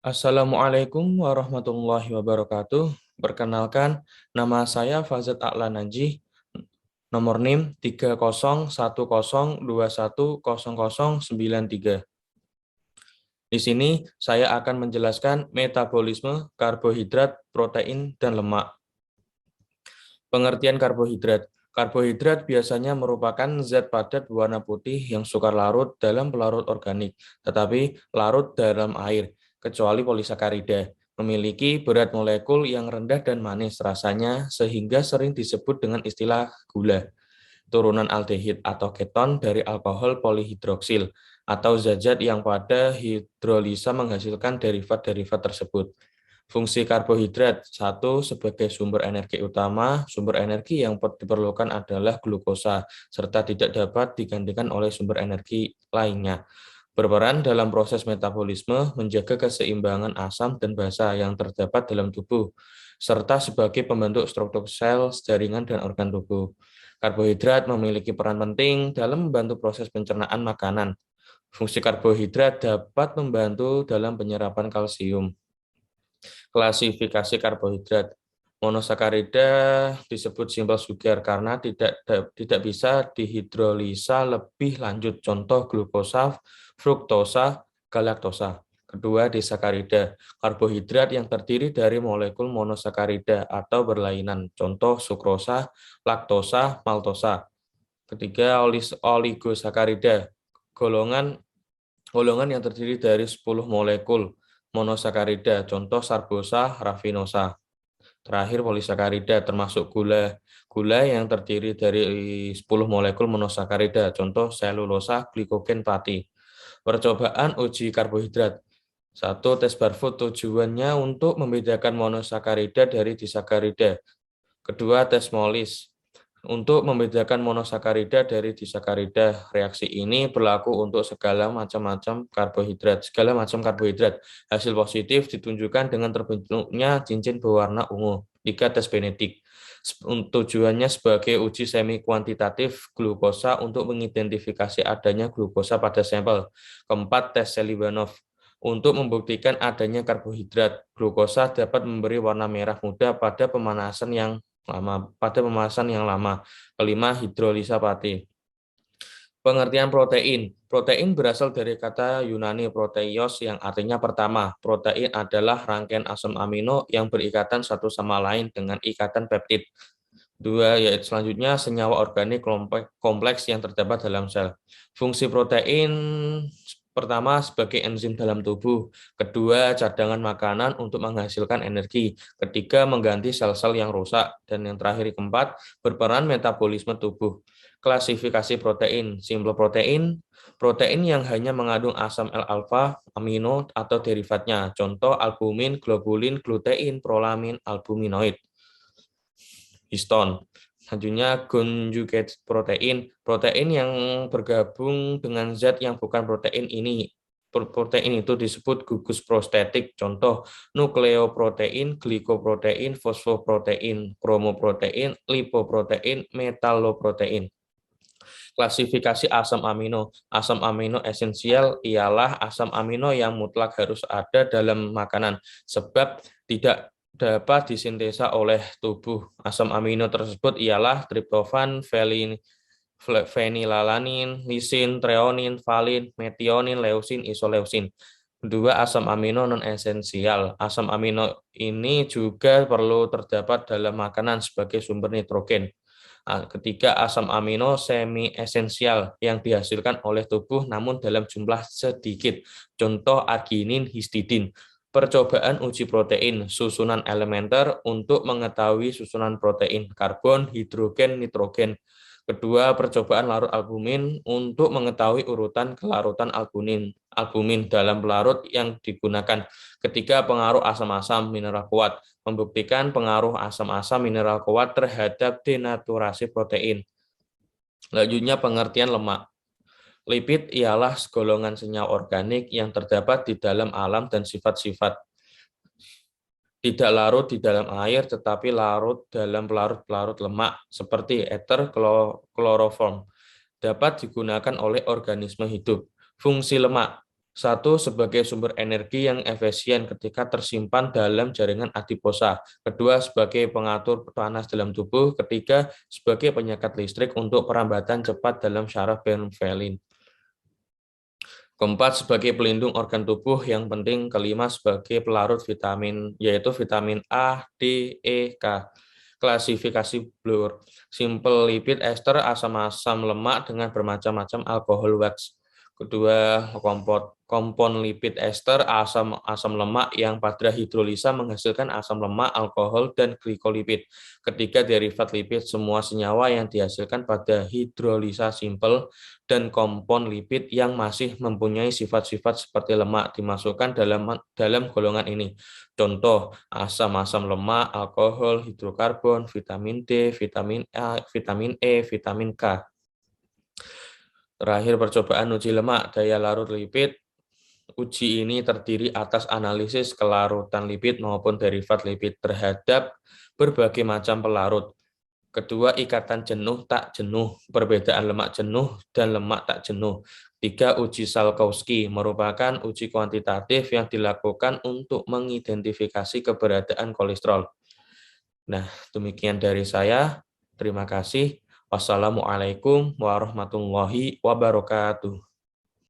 Assalamualaikum warahmatullahi wabarakatuh. Perkenalkan, nama saya Fazat A'la Najih, nomor NIM 3010212100093. Di sini saya akan menjelaskan metabolisme karbohidrat, protein, dan lemak. Pengertian karbohidrat. Karbohidrat biasanya merupakan zat padat berwarna putih yang sukar larut dalam pelarut organik, tetapi larut dalam air, kecuali polisakarida. Memiliki berat molekul yang rendah dan manis rasanya, sehingga sering disebut dengan istilah gula. Turunan aldehid atau keton dari alkohol polihidroksil, atau zat-zat yang pada hidrolisa menghasilkan derivat-derivat tersebut. Fungsi karbohidrat, satu, sebagai sumber energi utama, sumber energi yang diperlukan adalah glukosa, serta tidak dapat digantikan oleh sumber energi lainnya. Berperan dalam proses metabolisme, menjaga keseimbangan asam dan basa yang terdapat dalam tubuh, serta sebagai pembentuk struktur sel, jaringan, dan organ tubuh. Karbohidrat memiliki peran penting dalam membantu proses pencernaan makanan. Fungsi karbohidrat dapat membantu dalam penyerapan kalsium. Klasifikasi karbohidrat. Monosakarida disebut simple sugar karena tidak bisa dihidrolisa lebih lanjut. Contoh glukosa, fruktosa, galaktosa. Kedua, disakarida, karbohidrat yang terdiri dari molekul monosakarida atau berlainan. Contoh sukrosa, laktosa, maltosa. Ketiga, oligosakarida, golongan golongan yang terdiri dari 10 molekul monosakarida, contoh sarbosa, rafinosa. Terakhir, polisakarida, termasuk gula. Gula yang terdiri dari 10 molekul monosakarida, contoh selulosa, glikogen, pati. Percobaan uji karbohidrat. Satu, tes barfood tujuannya untuk membedakan monosakarida dari disakarida. Kedua, tes molis untuk membedakan monosakarida dari disakarida. Reaksi ini berlaku untuk segala macam karbohidrat. Hasil positif ditunjukkan dengan terbentuknya cincin berwarna ungu. 3. Tes genetik. Tujuannya sebagai uji semi kuantitatif glukosa untuk mengidentifikasi adanya glukosa pada sampel. Keempat, tes Selivanov. Untuk membuktikan adanya karbohidrat, glukosa dapat memberi warna merah muda pada pemanasan yang lama. Kelima, hidrolisa pati. Pengertian protein. Protein berasal dari kata Yunani proteios yang artinya pertama. Protein adalah rangkaian asam amino yang berikatan satu sama lain dengan ikatan peptid. Dua, yaitu selanjutnya senyawa organik kompleks yang terdapat dalam sel. Fungsi protein pertama sebagai enzim dalam tubuh, kedua cadangan makanan untuk menghasilkan energi, ketiga mengganti sel-sel yang rusak, dan yang terakhir keempat berperan metabolisme tubuh. Klasifikasi protein, simple protein, protein yang hanya mengandung asam L-alfa, amino atau derivatnya, contoh albumin, globulin, glutein, prolamin, albuminoid. Histon. Selanjutnya conjugate protein, protein yang bergabung dengan zat yang bukan protein ini. Protein itu disebut gugus prostetik, contoh nukleoprotein, glikoprotein, fosfoprotein, kromoprotein, lipoprotein, metalloprotein. Klasifikasi asam amino. Asam amino esensial ialah asam amino yang mutlak harus ada dalam makanan, sebab tidak dapat disintesa oleh tubuh. Asam amino tersebut ialah triptofan, fenilalanin, lisin, treonin, valin, metionin, leusin, isoleusin. Kedua, asam amino non-esensial. Asam amino ini juga perlu terdapat dalam makanan sebagai sumber nitrogen. Ketiga, asam amino semi-esensial yang dihasilkan oleh tubuh namun dalam jumlah sedikit. Contoh arginin, histidin. Percobaan uji protein, susunan elementer untuk mengetahui susunan protein, karbon, hidrogen, nitrogen. Kedua, percobaan larut albumin untuk mengetahui urutan kelarutan albumin dalam pelarut yang digunakan. Ketiga, pengaruh asam-asam mineral kuat, membuktikan pengaruh asam-asam mineral kuat terhadap denaturasi protein. Selanjutnya, pengertian lemak. Lipid ialah golongan senyawa organik yang terdapat di dalam alam dan sifat-sifat. Tidak larut di dalam air, tetapi larut dalam pelarut-pelarut lemak, seperti ether, kloroform. Dapat digunakan oleh organisme hidup. Fungsi lemak. Satu, sebagai sumber energi yang efisien ketika tersimpan dalam jaringan adiposa. Kedua, sebagai pengatur panas dalam tubuh. Ketiga, sebagai penyekat listrik untuk perambatan cepat dalam syaraf Bernstein. Keempat, sebagai pelindung organ tubuh yang penting. Kelima, sebagai pelarut vitamin, yaitu vitamin A, D, E, K. Klasifikasi blur. Simple lipid ester, asam-asam lemak dengan bermacam-macam alkohol wax. Kedua, kompon lipid ester, asam lemak yang pada hidrolisa menghasilkan asam lemak, alkohol, dan glikolipid. Ketiga, derivat lipid, semua senyawa yang dihasilkan pada hidrolisa simpel dan kompon lipid yang masih mempunyai sifat-sifat seperti lemak dimasukkan dalam golongan ini. Contoh, asam-asam lemak, alkohol, hidrokarbon, vitamin D, vitamin A, vitamin E, vitamin K. Terakhir, percobaan uji lemak daya larut lipid. Uji ini terdiri atas analisis kelarutan lipid maupun derivat lipid terhadap berbagai macam pelarut. Kedua, ikatan jenuh tak jenuh, perbedaan lemak jenuh dan lemak tak jenuh. Tiga, uji Salkowski merupakan uji kuantitatif yang dilakukan untuk mengidentifikasi keberadaan kolesterol. Nah, demikian dari saya. Terima kasih. Wassalamualaikum warahmatullahi wabarakatuh.